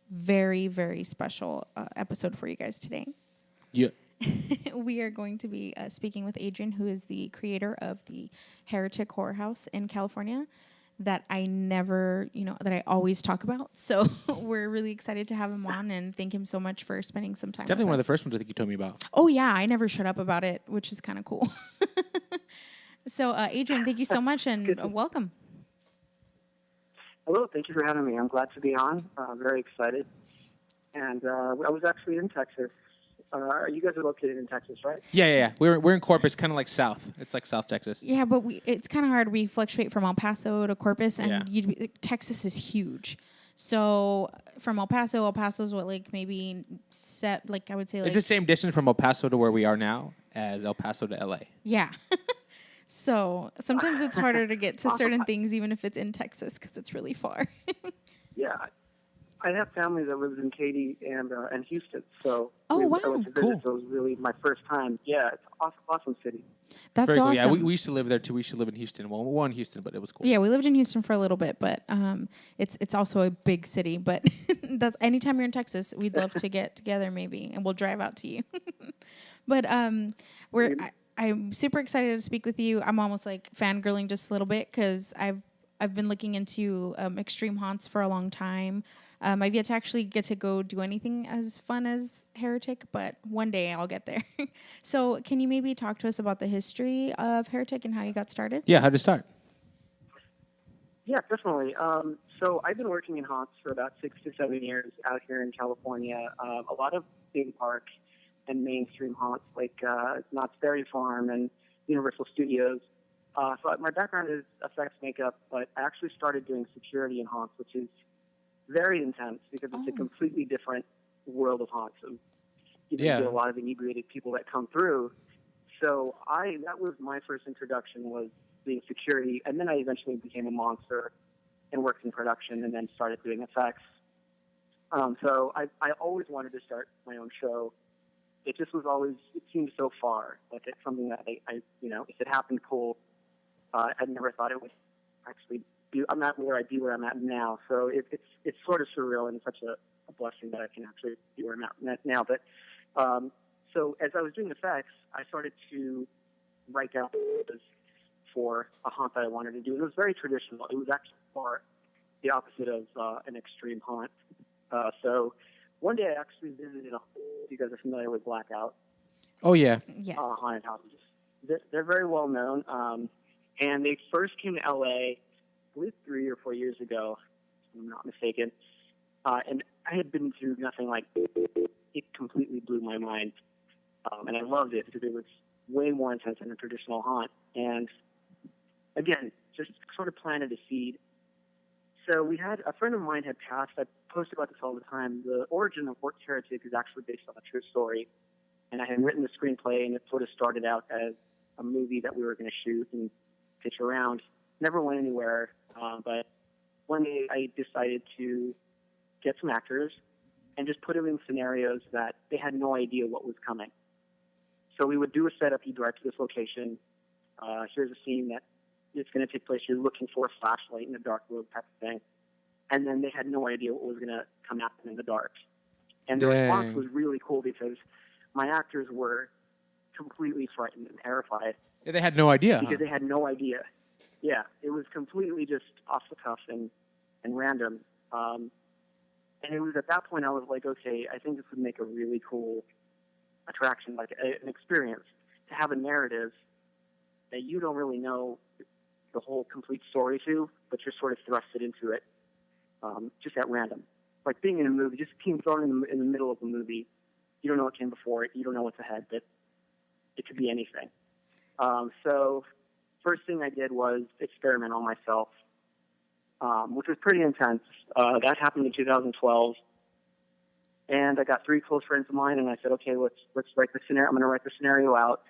very, very special episode for you guys today. Yeah. We are going to be speaking with Adrian, who is the creator of the Heretic Horror House in California that I never, that I always talk about. So we're really excited to have him on and thank him so much for spending some time Definitely with one of us. the first ones I think you told me about. Oh, yeah. I never shut up about it, which is kind of cool. So, Adrian, thank you so much and welcome. Hello, thank you for having me. I'm glad to be on. Very excited. And I was actually in Texas. You guys are located in Texas, right? Yeah. We're in Corpus, kind of like South. It's like South Texas. Yeah, but it's kind of hard. We fluctuate from El Paso to Corpus, and Yeah. Texas is huge. So from El Paso's what, like maybe I would say like... It's the same distance from El Paso to where we are now as El Paso to LA. Yeah. So sometimes it's harder to get to certain things, even if it's in Texas, because it's really far. Yeah. I have family that lives in Katy and Houston, so wow. I went to visit. Cool. So it was really my first time. Yeah, it's an awesome city. That's Very cool. awesome. Yeah, we used to live there too. We used to live in Houston. Well, we were in Houston, but it was cool. Yeah, we lived in Houston for a little bit, but it's also a big city. But that's anytime you're in Texas, we'd love to get together maybe, and we'll drive out to you. But I'm super excited to speak with you. I'm almost like fangirling just a little bit because I've been looking into extreme haunts for a long time. I've yet to actually get to go do anything as fun as Heretic, but one day I'll get there. So can you maybe talk to us about the history of Heretic and how you got started? Yeah, how'd it start? Yeah, definitely. So I've been working in haunts for about 6 to 7 years out here in California. A lot of theme park and mainstream haunts like Knott's Berry Farm and Universal Studios. So my background is effects makeup, but I actually started doing security in haunts, which is very intense because it's a completely different world of haunts. So, you get a lot of inebriated people that come through. So that was my first introduction, was being security, and then I eventually became a monster and worked in production and then started doing effects. So I always wanted to start my own show. It just was always, it seemed so far. Like it's something that I if it happened, cool. I never thought it would actually be. I'm not where I'd be where I'm at now. So it's sort of surreal and such a blessing that I can actually be where I'm at now. But so as I was doing effects, I started to write down for a haunt that I wanted to do. And it was very traditional. It was actually far the opposite of an extreme haunt. So one day I actually visited you guys are familiar with Blackout. Oh, yeah. Yes. Haunted houses. They're very well known. And they first came to LA, I believe 3 or 4 years ago, if I'm not mistaken. And I had been through nothing like it. It completely blew my mind. And I loved it because it was way more intense than a traditional haunt. And again, just sort of planted a seed. So we had a friend of mine had passed. I post about this all the time. The origin of Heretic is actually based on a true story. And I had written the screenplay, and it sort of started out as a movie that we were going to shoot and pitch around. Never went anywhere, but one day I decided to get some actors and just put them in scenarios that they had no idea what was coming. So we would do a setup. You drive to this location. Here's a scene that it's going to take place. You're looking for a flashlight in a dark room type of thing. And then they had no idea what was going to come at them in the dark. And the response was really cool because my actors were completely frightened and terrified. Yeah, they had no idea. Because they had no idea. Yeah, it was completely just off the cuff and random. And it was at that point I was like, okay, I think this would make a really cool attraction, like an experience, to have a narrative that you don't really know the whole complete story to, but you're sort of thrusted into it just at random. Like being in a movie, just being thrown in the middle of a movie. You don't know what came before it. You don't know what's ahead, but it could be anything. So first thing I did was experiment on myself, which was pretty intense. That happened in 2012. And I got 3 close friends of mine, and I said, okay, let's write the scenario. I'm going to write the scenario out,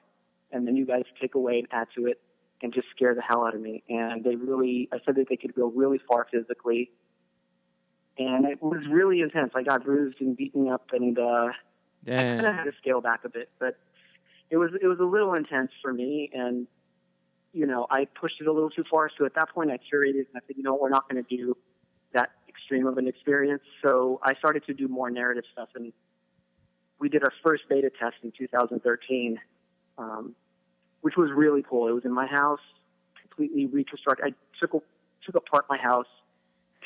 and then you guys take away and add to it and just scare the hell out of me. And I said that they could go really far physically. And it was really intense. I got bruised and beaten up, and I kind of had to scale back a bit. But it was a little intense for me, and, I pushed it a little too far. So at that point, I curated, and I said, we're not going to do that extreme of an experience. So I started to do more narrative stuff, and we did our first beta test in 2013, which was really cool. It was in my house, completely reconstructed. I took apart my house,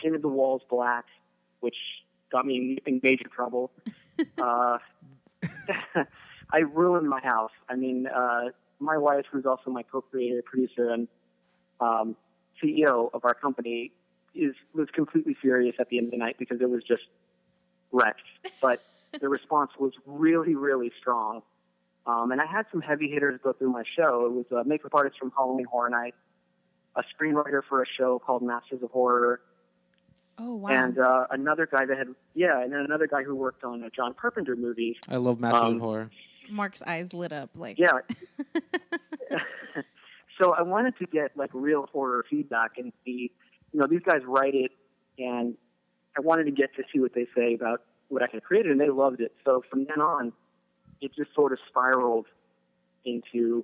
painted the walls black, which got me in major trouble. I ruined my house. I mean, my wife, who's also my co-creator, producer, and CEO of our company, was completely furious at the end of the night because it was just wrecked. But the response was really, really strong. And I had some heavy hitters go through my show. It was a makeup artist from Halloween Horror Nights, a screenwriter for a show called Masters of Horror. Oh, wow. And another guy and then another guy who worked on a John Carpenter movie. I love Masters of Horror. Mark's eyes lit up. Like, yeah. So I wanted to get like real horror feedback and see, these guys write it, and I wanted to get to see what they say about what I had created, and they loved it. So from then on, it just sort of spiraled into,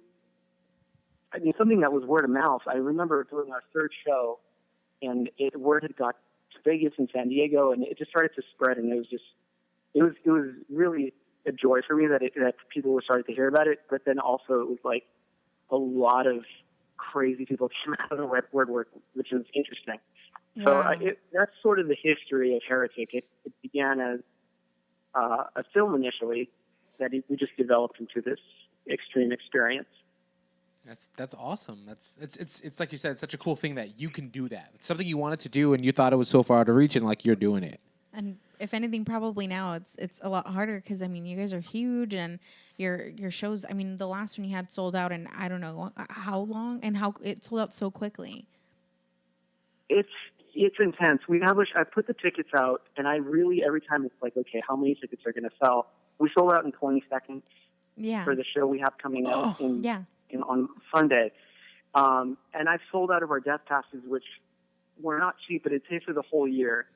something that was word of mouth. I remember doing our third show, and word had got to Vegas and San Diego, and it just started to spread, and it was really a joy for me that people were starting to hear about it. But then also it was like a lot of crazy people came out of the woodwork, which is interesting. wow. So that's sort of the history of Heretic. It began as a film initially that we just developed into this extreme experience. That's awesome. It's like you said, it's such a cool thing that you can do that. It's something you wanted to do and you thought it was so far out of reach, and like you're doing it. And if anything, probably now it's a lot harder because you guys are huge, and your shows. The last one you had sold out in I don't know how long, and how it sold out so quickly. It's intense. I put the tickets out, and I really every time it's like, okay, how many tickets are going to sell? We sold out in 20 seconds. Yeah. For the show we have coming out on Sunday. And I've sold out of our death passes, which were not cheap, but it pays for the whole year.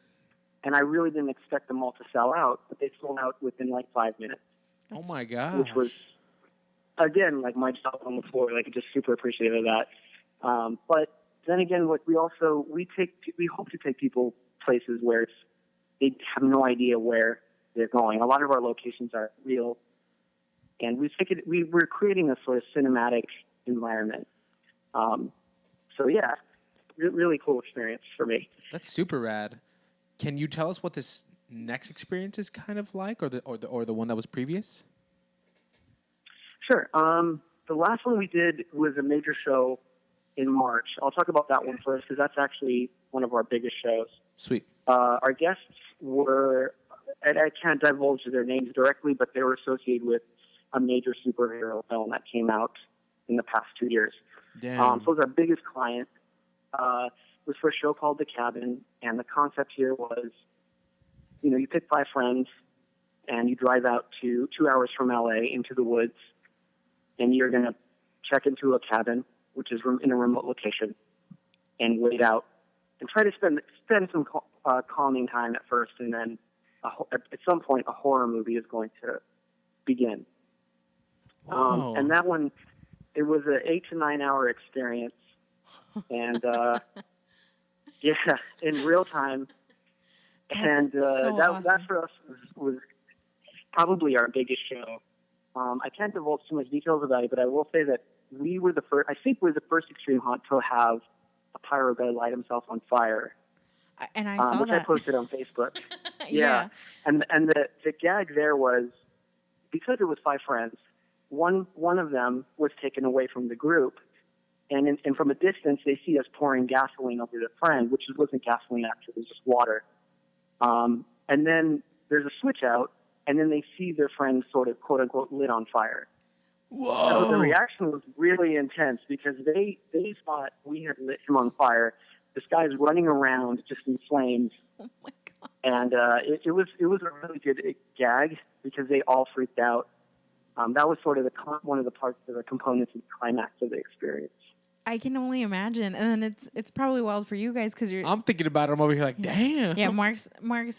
And I really didn't expect them all to sell out, but they sold out within like 5 minutes. Oh my God. Which was, again, like my job on the floor, like just super appreciative of that. But then again, like we hope to take people places where they have no idea where they're going. A lot of our locations are real. And we're creating a sort of cinematic environment. So yeah, really cool experience for me. That's super rad. Can you tell us what this next experience is kind of like, or the one that was previous? Sure. The last one we did was a major show in March. I'll talk about that one first because that's actually one of our biggest shows. Sweet. Our guests were, and I can't divulge their names directly, but they were associated with a major superhero film that came out in the past 2 years. Damn. So it was our biggest client. It was for a show called The Cabin, and the concept here was, you pick 5 friends, and you drive out to 2 hours from LA into the woods, and you're going to check into a cabin, which is in a remote location, and wait out, and try to spend some calming time at first, and then at some point a horror movie is going to begin. And that one, it was an 8 to 9 hour experience, and in real time. And awesome. that for us was probably our biggest show. I can't divulge too much details about it, but I will say that we were the first. I think we're the first extreme haunt to have a pyro guy light himself on fire. And I saw which that. I posted on Facebook. Yeah. And the gag there was, because it was 5 friends, one of them was taken away from the group, and from a distance they see us pouring gasoline over the friend, which wasn't gasoline actually, it was just water. And then there's a switch out, and then they see their friend sort of quote unquote lit on fire. Whoa. So the reaction was really intense because they thought we had lit him on fire. This guy's running around just in flames. Oh my God. And it was a really good gag because they all freaked out. That was sort of one of the parts of the components of the climax of the experience. I can only imagine, and then it's probably wild for you guys because you're. I'm thinking about it. I'm over here like, damn. Yeah, Mark's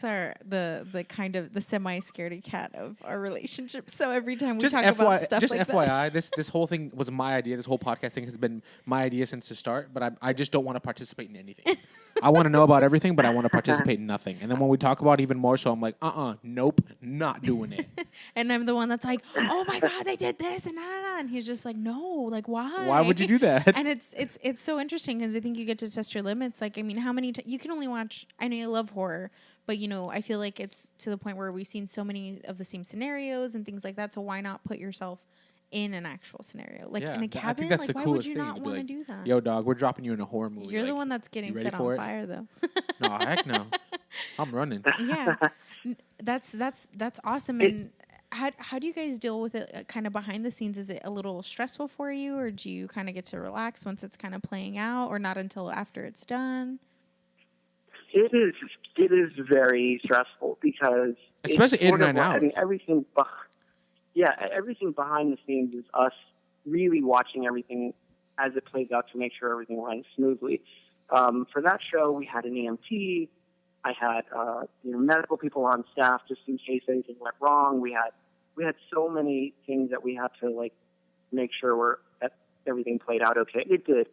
are the kind of the semi-scaredy cat of our relationship. So every time we talk about stuff just like FYI, that. this whole thing was my idea. This whole podcast thing has been my idea since the start, but I just don't want to participate in anything. I want to know about everything, but I want to participate in nothing. And then when we talk about it even more so, I'm like, nope, not doing it. And I'm the one that's like, oh my God, they did this and and he's just like, no, like why? Why would you do that? And it's so interesting because I think you get to test your limits. Like, I mean, how many you can only watch? I know you love horror, but I feel like it's to the point where we've seen so many of the same scenarios and things like that. So why not put yourself in an actual scenario, like in a cabin? I think that's like, the why coolest would you thing. not want to do that? Yo, dog, we're dropping you in a horror movie. You're the one that's getting set on fire, though. No, heck no. I'm running. Yeah, that's awesome. And how do you guys deal with it kind of behind the scenes? Is it a little stressful for you, or do you kind of get to relax once it's kind of playing out, or not until after it's done? It is very stressful because especially in and out. I mean, everything behind the scenes is us really watching everything as it plays out to make sure everything runs smoothly. For that show, we had an EMT. I had medical people on staff just in case anything went wrong. We had so many things that we had to make sure that everything played out okay. It did.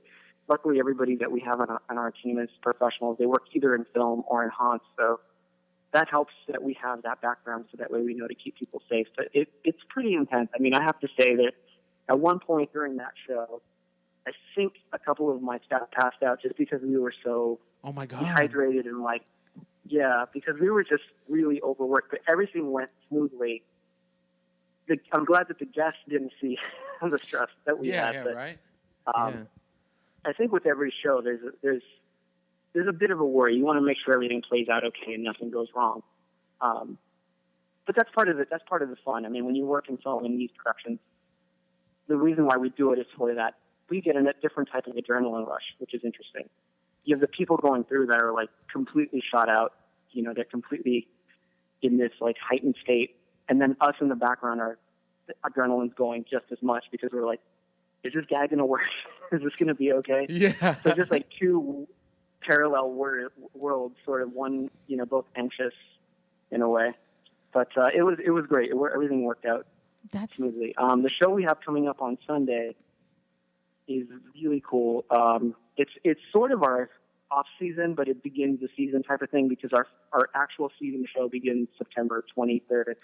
Luckily, everybody that we have on our team is professionals. They work either in film or in haunts, so that helps that we have that background, so that way we know to keep people safe. But it's pretty intense. I mean, I have to say that at one point during that show, I think a couple of my staff passed out just because we were so dehydrated and because we were just really overworked. But everything went smoothly. I'm glad that the guests didn't see the stress that we had. Yeah, but, right. I think with every show, there's a bit of a worry. You want to make sure everything plays out okay and nothing goes wrong. But that's part of it. That's part of the fun. I mean, when you work in film in these productions, the reason why we do it is for that. We get a different type of adrenaline rush, which is interesting. You have the people going through that are completely shot out. They're completely in this heightened state, and then us in the background the adrenaline's going just as much because we're like, is this guy gonna work? Is this gonna be okay? Yeah. So just two parallel worlds, sort of one, both anxious in a way. But it was great. Everything worked out smoothly. The show we have coming up on Sunday is really cool. It's sort of our off season, but it begins the season type of thing because our actual season show begins September 23rd and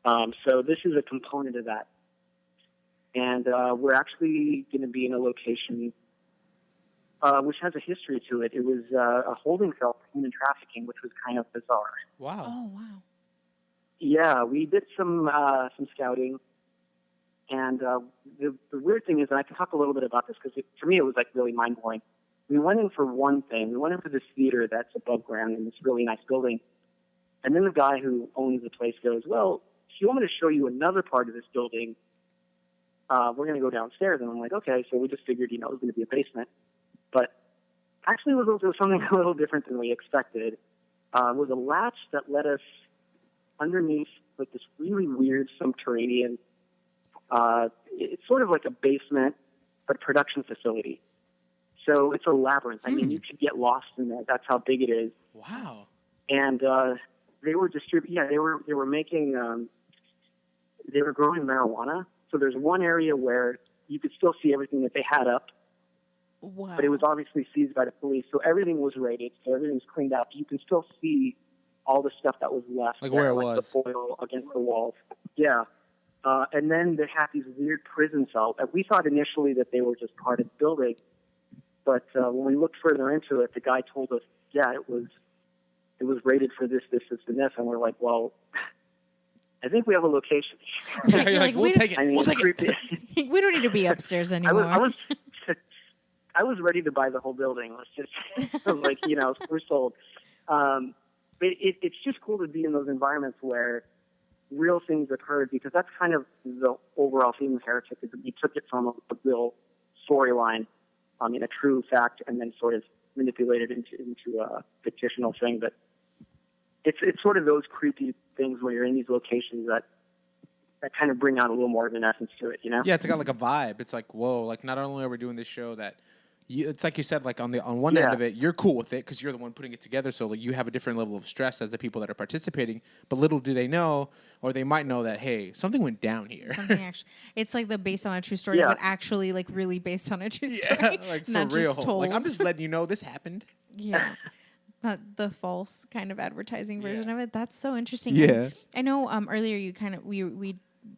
24th. So this is a component of that. And we're actually going to be in a location which has a history to it. It was a holding cell for human trafficking, which was kind of bizarre. Wow. Oh, wow. Yeah, we did some scouting. And the weird thing is, and I can talk a little bit about this because for me it was really mind-blowing. We went in for one thing. We went into this theater that's above ground in this really nice building. And then the guy who owns the place goes, well, if you want me to show you another part of this building, we're going to go downstairs. And I'm like, okay. So we just figured, it was going to be a basement. But actually it was something a little different than we expected. It was a latch that led us underneath this really weird subterranean, it's sort of like a basement, but production facility. So it's a labyrinth. I mean, you could get lost in there. That's how big it is. Wow. And they were they were making, they were growing marijuana. So there's one area where you could still see everything that they had up. Wow. But it was obviously seized by the police. So everything was raided. So everything's cleaned up. You can still see all the stuff that was left. Where it was. The foil against the walls. Yeah. And then they had these weird prison cells. We thought initially that they were just part of the building. But when we looked further into it, the guy told us, it was rated for this, and this. And we're like, well, I think we have a location. Yeah, you're like, we'll take it. We'll take it. We don't need to be upstairs anymore. I was ready to buy the whole building. Let's just, we're sold. But it's just cool to be in those environments where real things occurred, because that's kind of the overall theme of Heretic, is that we took it from a real storyline, in a true fact, and then sort of manipulated into a fictional thing. But it's sort of those creepy things where you're in these locations that kind of bring out a little more of an essence to it, Yeah, it's got a vibe. It's like, whoa, not only are we doing this show that, it's like you said, like on one end of it, you're cool with it because you're the one putting it together. So like you have a different level of stress as the people that are participating. But little do they know, or they might know that, hey, something went down here. Something actually, it's like the based on a true story, but actually like really based on a true story. Yeah, like for not real. Just told. Like I'm just letting you know this happened. Yeah. Not the false kind of advertising version of it. That's so interesting. Yeah. And I know earlier you kind of we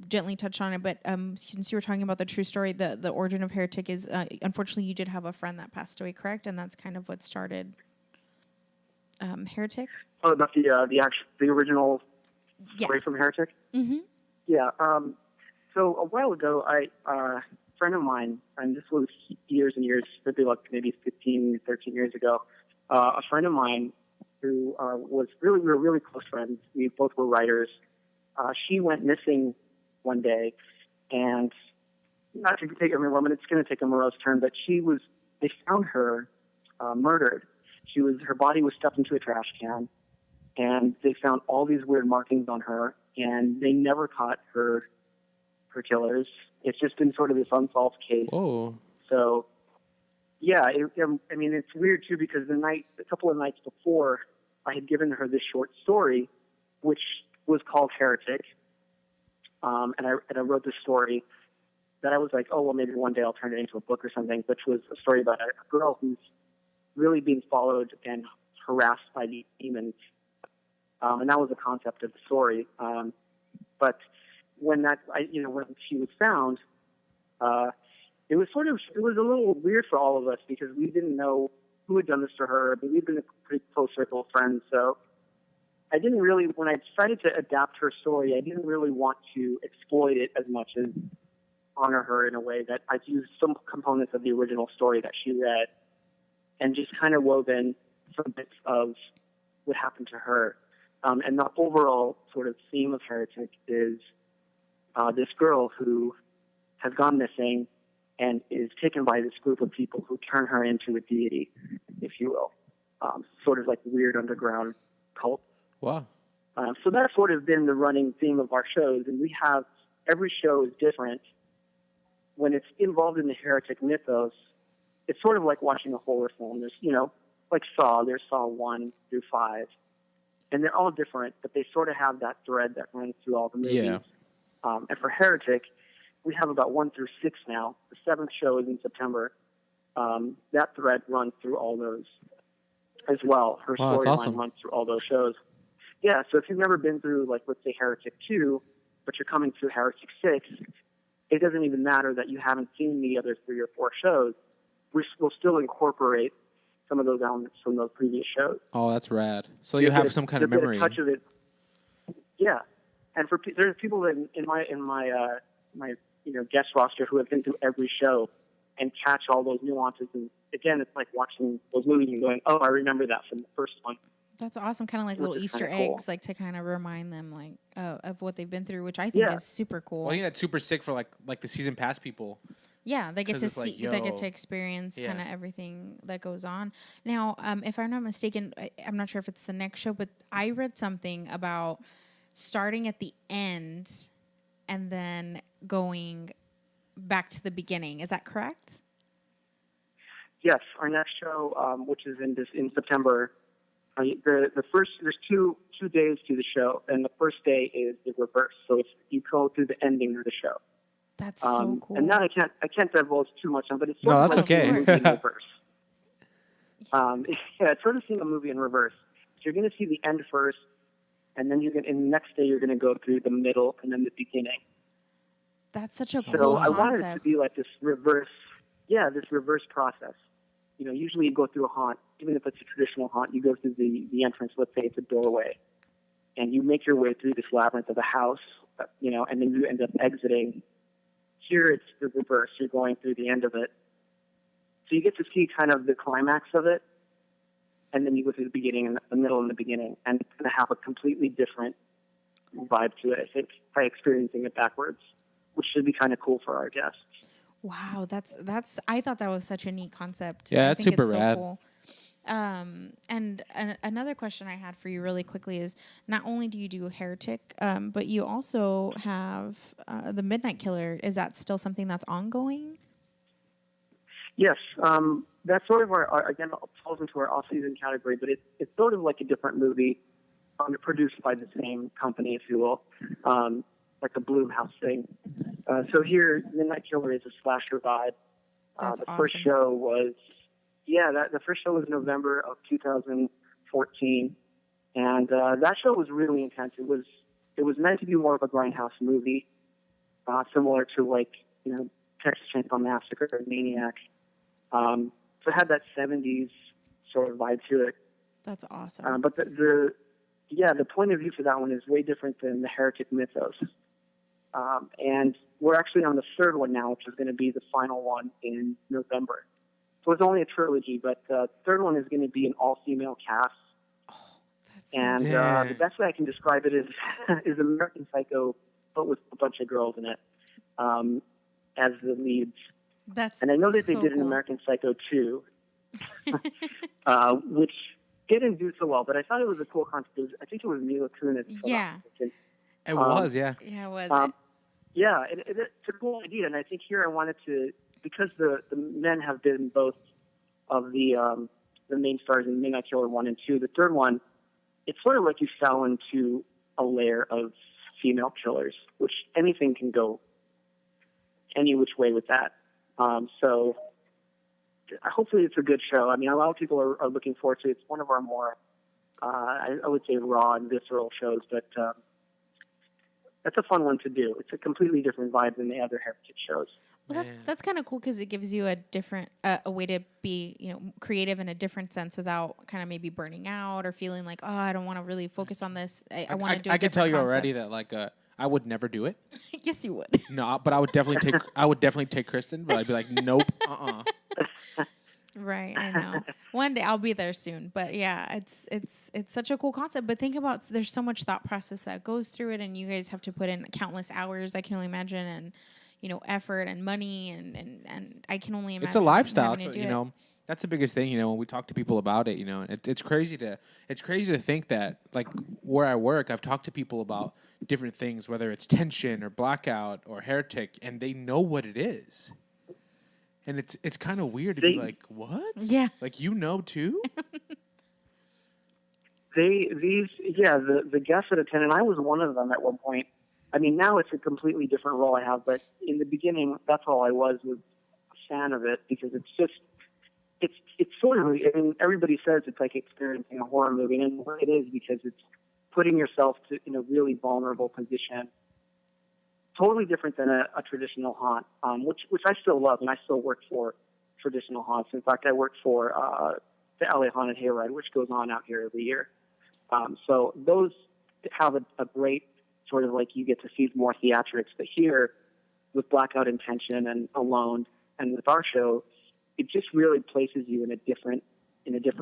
gently touched on it, but since you were talking about the true story, the origin of Heretic is unfortunately you did have a friend that passed away, correct? And that's kind of what started Heretic. Oh, about the original story Yes. from Heretic. Mm-hmm. Yeah. So a while ago, a friend of mine, and this was years and years, maybe 15, 13 years ago, a friend of mine who we were really close friends. We both were writers. She went missing one day, and not to take every woman, it's going to take a morose turn, but they found her murdered. Her body was stuffed into a trash can, and they found all these weird markings on her, and they never caught her killers. It's just been sort of this unsolved case. Whoa. So, yeah, I mean, it's weird too because a couple of nights before, I had given her this short story, which was called Heretic, and I wrote this story that I was like, oh well, maybe one day I'll turn it into a book or something, which was a story about a girl who's really being followed and harassed by these demons, and that was the concept of the story. But when she was found, it was a little weird for all of us because we didn't know who had done this to her. I mean, we've been a pretty close circle of friends, so I didn't really, when I decided to adapt her story, I didn't really want to exploit it as much as honor her in a way that I've used some components of the original story that she read and just kind of wove in some bits of what happened to her. And the overall sort of theme of Heretic is this girl who has gone missing and is taken by this group of people who turn her into a deity, if you will. Sort of like weird underground cult. Wow. So that's sort of been the running theme of our shows, and every show is different. When it's involved in the Heretic mythos, it's sort of like watching a horror film. There's, like Saw, there's Saw 1 through 5, and they're all different, but they sort of have that thread that runs through all the movies. Yeah. And for Heretic, we have about 1 through 6 now. The 7th show is in September. That thread runs through all those as well. Her Wow, that's storyline awesome. runs through all those shows. Yeah, so if you've never been through, like, let's say Heretic 2, but you're coming through Heretic 6, it doesn't even matter that you haven't seen the other 3 or 4 shows. We'll still incorporate some of those elements from those previous shows. Oh, that's rad. So you have some kind of memory. A touch of it. Yeah, and there's people in my guest roster who have been through every show and catch all those nuances. And again, it's like watching those movies and going, "Oh, I remember that from the first one." That's awesome. Kind of like little Easter eggs, like to kind of remind them like of what they've been through, which I think is super cool. Well, I think that's super sick for like the season pass people. Yeah, they get to 'Cause it's see, like, they get yo. to experience Yeah. kind of everything that goes on. Now, if I'm not mistaken, I'm not sure if it's the next show, but I read something about starting at the end and then going back to the beginning. Is that correct? Yes, our next show, which is in September, the first there's two days to the show, and the first day is the reverse. So you go through the ending of the show. That's so cool. And now I can't divulge too much on, but it's No, sort of that's like okay. seeing a movie in reverse. It's sort of seeing a movie in reverse. So you're going to see the end first, and then and the next day you're going to go through the middle and then the beginning. That's such a So cool I wanted it to concept. be like this reverse process. Usually you go through a haunt, even if it's a traditional haunt, you go through the entrance, let's say it's a doorway, and you make your way through this labyrinth of a house, and then you end up exiting. Here it's the reverse. You're going through the end of it. So you get to see kind of the climax of it, and then you go through the beginning and the middle and the beginning, and it's going to have a completely different vibe to it, I think, by experiencing it backwards, which should be kind of cool for our guests. Wow, that's. I thought that was such a neat concept. Yeah, I that's think super it's so rad. Cool. And another question I had for you really quickly is, not only do you do Heretic, but you also have the Midnight Killer. Is that still something that's ongoing? Yes. that's sort of our again falls into our off-season category, but it's sort of like a different movie, produced by the same company, if you will, like a Blumhouse thing. So here, Midnight Killer is a slasher vibe. That's the awesome. first show was, the first show was November of 2014, and that show was really intense. It was meant to be more of a grindhouse movie, similar to like Texas Chainsaw Massacre or Maniac. So it had that 70s sort of vibe to it. That's awesome. But the point of view for that one is way different than the Heretic mythos. And we're actually on the third one now, which is going to be the final one in November. So it's only a trilogy, but the third one is going to be an all-female cast. Oh, that's And the best way I can describe it is American Psycho, but with a bunch of girls in it as the leads. And I know that they did an American Psycho 2, which didn't do so well, but I thought it was a cool concept. I think it was Mila Kunis. Yeah. It was, yeah. Yeah, it was. Yeah, it's a cool idea, and I think here I wanted to, because the men have been both of the main stars in Midnight Killer 1 and 2. The third one, it's sort of like you fell into a layer of female killers, which anything can go any which way with that. So hopefully it's a good show. I mean, a lot of people are looking forward to it. It's one of our more, I would say, raw and visceral shows, but that's a fun one to do. It's a completely different vibe than the other Heretic shows. Well, that's kind of cool because it gives you a different, a way to be, creative in a different sense without kind of maybe burning out or feeling like, oh, I don't want to really focus on this. I want to do. I can tell you concept. already that like I would never do it. Yes, you would. No, but I would definitely take Kristen, but I'd be like, nope, Right, I know. One day I'll be there soon, but yeah, it's such a cool concept. But think about, there's so much thought process that goes through it, and you guys have to put in countless hours. I can only imagine, and effort and money, and I can only imagine. It's a lifestyle. That's the biggest thing. When we talk to people about it, it's crazy to think that like where I work, I've talked to people about different things, whether it's tension or blackout or Heretic, and they know what it is. And it's kind of weird to be like, what? Yeah. Like, too? The guests that attend, and I was one of them at one point. I mean, now it's a completely different role I have, but in the beginning, that's all I was a fan of it, because it's sort of, I mean, everybody says it's like experiencing a horror movie, and it is, because it's putting yourself in a really vulnerable position. Totally different than a traditional haunt, which I still love, and I still work for traditional haunts. In fact, I work for the LA Haunted Hayride, which goes on out here every year. So those have a great sort of like, you get to see more theatrics. But here, with Blackout Intention and Alone, and with our show, it just really places you in a different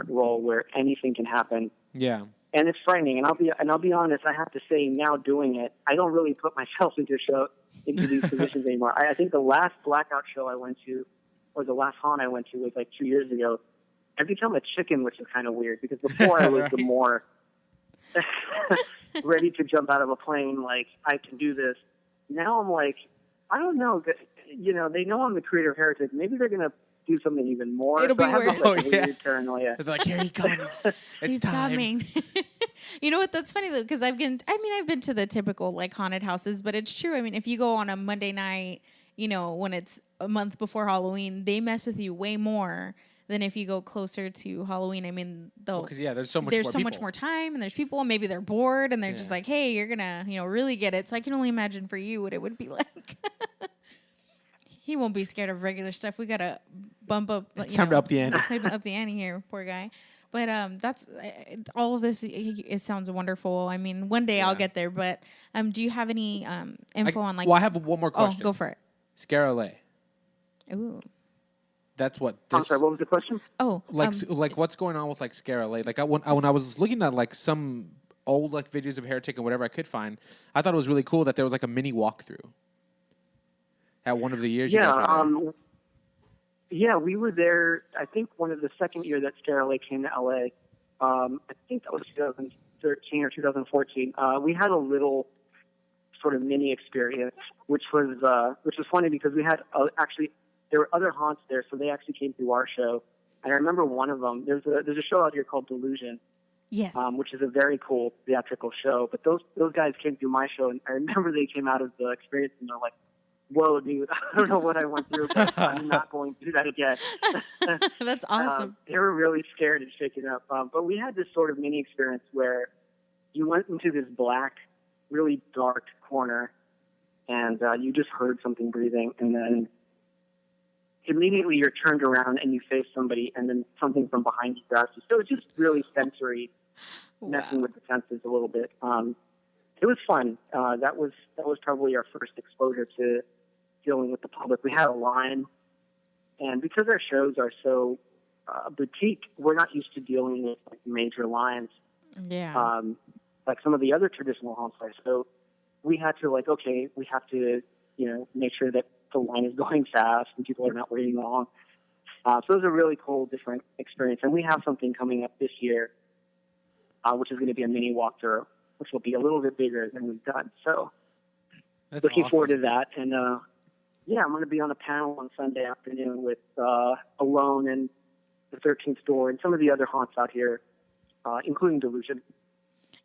role where anything can happen. Yeah. And it's frightening, and I'll be honest. I have to say, now doing it, I don't really put myself into these positions anymore. I think the last Blackout show I went to, or the last haunt I went to, was like 2 years ago. I've become a chicken, which is kind of weird, because before I was the more ready to jump out of a plane, like, I can do this. Now I'm like, I don't know. They know I'm the creator of Heretic. Maybe they're gonna do something even more. It'll be worse. Weird paranoia. They're like, here he comes. It's He's time. coming. You know what? That's funny though, because I've been to the typical like haunted houses, but it's true. I mean, if you go on a Monday night, when it's a month before Halloween, they mess with you way more than if you go closer to Halloween. I mean, because there's so much more time, and there's people, and maybe they're bored, and they're just like, hey, you're gonna really get it. So I can only imagine for you what it would be like. He won't be scared of regular stuff. We gotta bump up. It's time to up the ante. Time to up the ante here, poor guy. But that's all of this. It sounds wonderful. I mean, one day I'll get there. But do you have any info on like? Well, I have one more question. Oh, go for it. Scare LA. Ooh. That's what. I'm sorry. What was the question? Oh, like what's going on with like Scare LA? Like when I was looking at like some old like videos of Heretic and whatever I could find, I thought it was really cool that there was like a mini walkthrough. At one of the years, yeah, we were there. I think one of the second year that Scare LA came to LA. I think that was 2013 or 2014. We had a little sort of mini experience, which was funny because we had actually there were other haunts there, so they actually came through our show, And I remember one of them. There's a show out here called Delusion, Yes. which is a very cool theatrical show. But those guys came through my show, and I remember they came out of the experience and they're like, "Whoa, dude! I don't know what I went through, but I'm not going to do that again." That's awesome. They were really scared and shaken up. But we had this sort of mini experience where you went into this black, really dark corner, and you just heard something breathing, and then immediately you're turned around and you face somebody, and then something from behind you grabs you. So it's just really sensory, messing with the senses a little bit. It was fun. That was probably our first exposure to dealing with the public. We had a line, and because our shows are so boutique, we're not used to dealing with like major lines. Yeah. Like some of the other traditional haunt sites. So we had to we have to, make sure that the line is going fast and people are not waiting long. So it was a really cool, different experience. And we have something coming up this year, which is going to be a mini walkthrough, which will be a little bit bigger than we've done. So looking forward to that. And I'm going to be on a panel on Sunday afternoon with Alone and the 13th Door and some of the other haunts out here, including Delusion.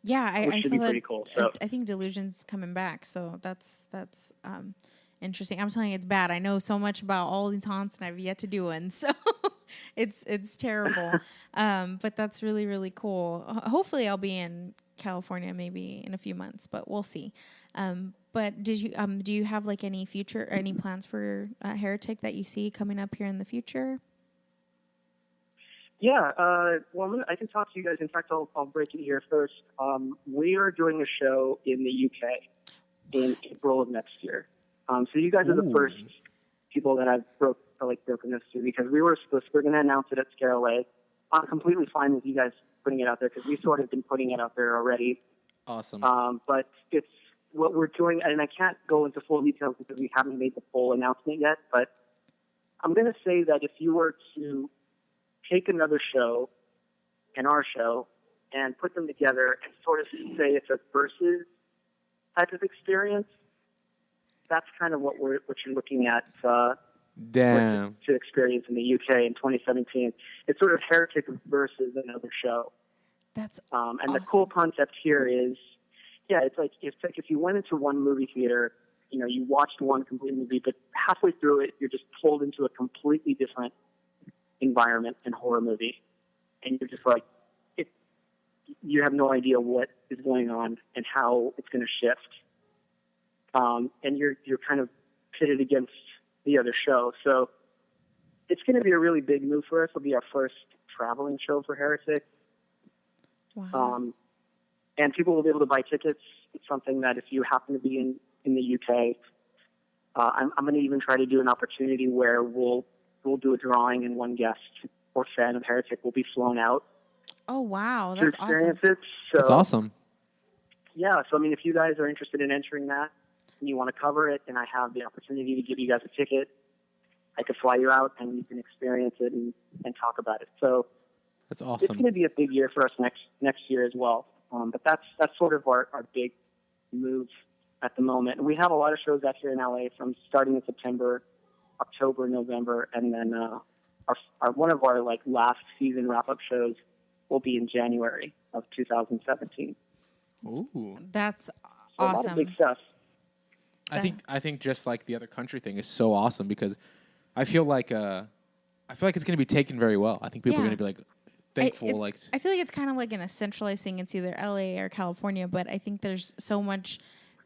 Yeah, I should saw be that. pretty cool. So. I think Delusion's coming back, so that's interesting. I'm telling you, it's bad. I know so much about all these haunts, and I've yet to do one, so it's terrible. But that's really, really cool. Hopefully, I'll be in California maybe in a few months, but we'll see. But do you have like any plans for Heretic that you see coming up here in the future? Yeah, well, I can talk to you guys. In fact, I'll break it here first. We are doing a show in the UK in April of next year. So you guys are the first people that I've broken this to, because we're going to announce it at Scare LA. I'm completely fine with you guys putting it out there because we've sort of been putting it out there already. Awesome. But it's what we're doing, and I can't go into full details because we haven't made the full announcement yet. But I'm going to say that if you were to take another show and our show and put them together and sort of say it's a versus type of experience, that's kind of what you're looking at Damn. to experience in the UK in 2017. It's sort of Heretic versus another show. That's and awesome. The cool concept here is, it's like if you went into one movie theater, you watched one complete movie, but halfway through it, you're just pulled into a completely different environment and horror movie, and you're just like, you have no idea what is going on and how it's going to shift, and you're kind of pitted against the other show. So it's going to be a really big move for us. It'll be our first traveling show for Heretic. Wow. And people will be able to buy tickets. It's something that if you happen to be in the UK, I'm going to even try to do an opportunity where we'll do a drawing, and one guest or fan of Heretic will be flown out. Oh, wow. To That's experience awesome. it. So, That's awesome. Yeah. So, I mean, if you guys are interested in entering that and you want to cover it, and I have the opportunity to give you guys a ticket, I could fly you out and you can experience it and talk about it. So That's it's awesome. going to be a big year for us next year as well. But that's sort of our big move at the moment. And we have a lot of shows out here in LA from starting in September, October, November, and then our one of our last season wrap-up shows will be in January of 2017. Ooh. That's So a lot awesome. of big stuff. I think just like the other country thing is so awesome because I feel like it's going to be taken very well. I think people are Yeah. going to be like thankful. I feel like it's kind of like in a centralized thing. It's either LA or California, but I think there's so much,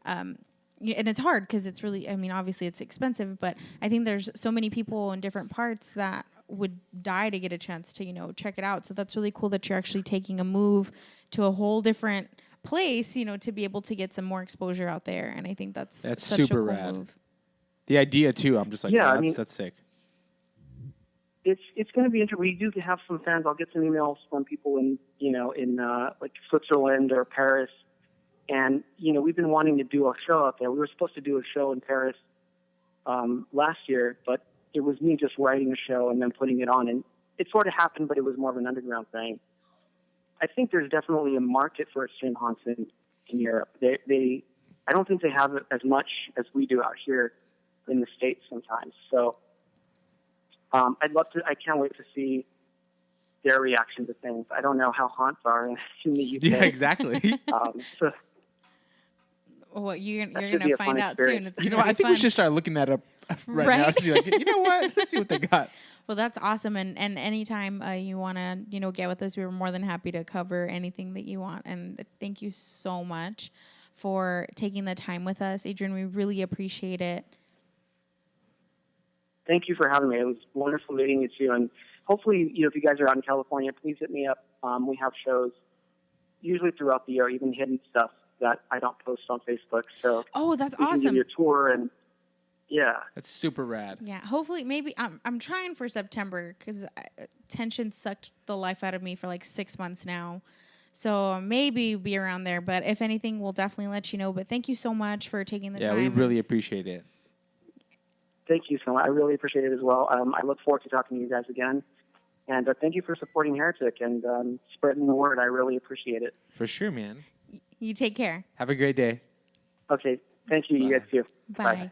and it's hard because it's really, obviously it's expensive, but I think there's so many people in different parts that would die to get a chance to, check it out. So that's really cool that you're actually taking a move to a whole different place, to be able to get some more exposure out there. And I think that's such super a cool rad. move. The idea too, I'm just like, Yeah, wow, that's sick. It's going to be interesting. We do have some fans. I'll get some emails from people in Switzerland or Paris. And, we've been wanting to do a show out there. We were supposed to do a show in Paris last year, but it was me just writing a show and then putting it on. And it sort of happened, but it was more of an underground thing. I think there's definitely a market for extreme haunts in Europe. I don't think they have it as much as we do out here in the States sometimes. So I can't wait to see their reaction to things. I don't know how haunts are in the UK. Yeah, exactly. So Well, you're That should gonna be a find fun out soon. experience. It's You know, gonna I be think we fun. should start looking that up right now. Right? To see, like, you know what? Let's see what they got. Well, that's awesome. And anytime you want to, get with us, we were more than happy to cover anything that you want. And thank you so much for taking the time with us, Adrian. We really appreciate it. thank you for having me. It was wonderful meeting you too. And hopefully, if you guys are out in California, please hit me up. We have shows usually throughout the year, even hidden stuff that I don't post on Facebook. So Oh, that's we can give awesome. you a tour and yeah. That's super rad. Yeah, hopefully, maybe I'm trying for September because tension sucked the life out of me for like 6 months now. So maybe be around there. But if anything, we'll definitely let you know. But thank you so much for taking the time. Yeah, we really appreciate it. Thank you so much. I really appreciate it as well. I look forward to talking to you guys again. And thank you for supporting Heretic and spreading the word. I really appreciate it. For sure, man. You take care. Have a great day. Okay. Thank you. Bye. You guys too. Bye.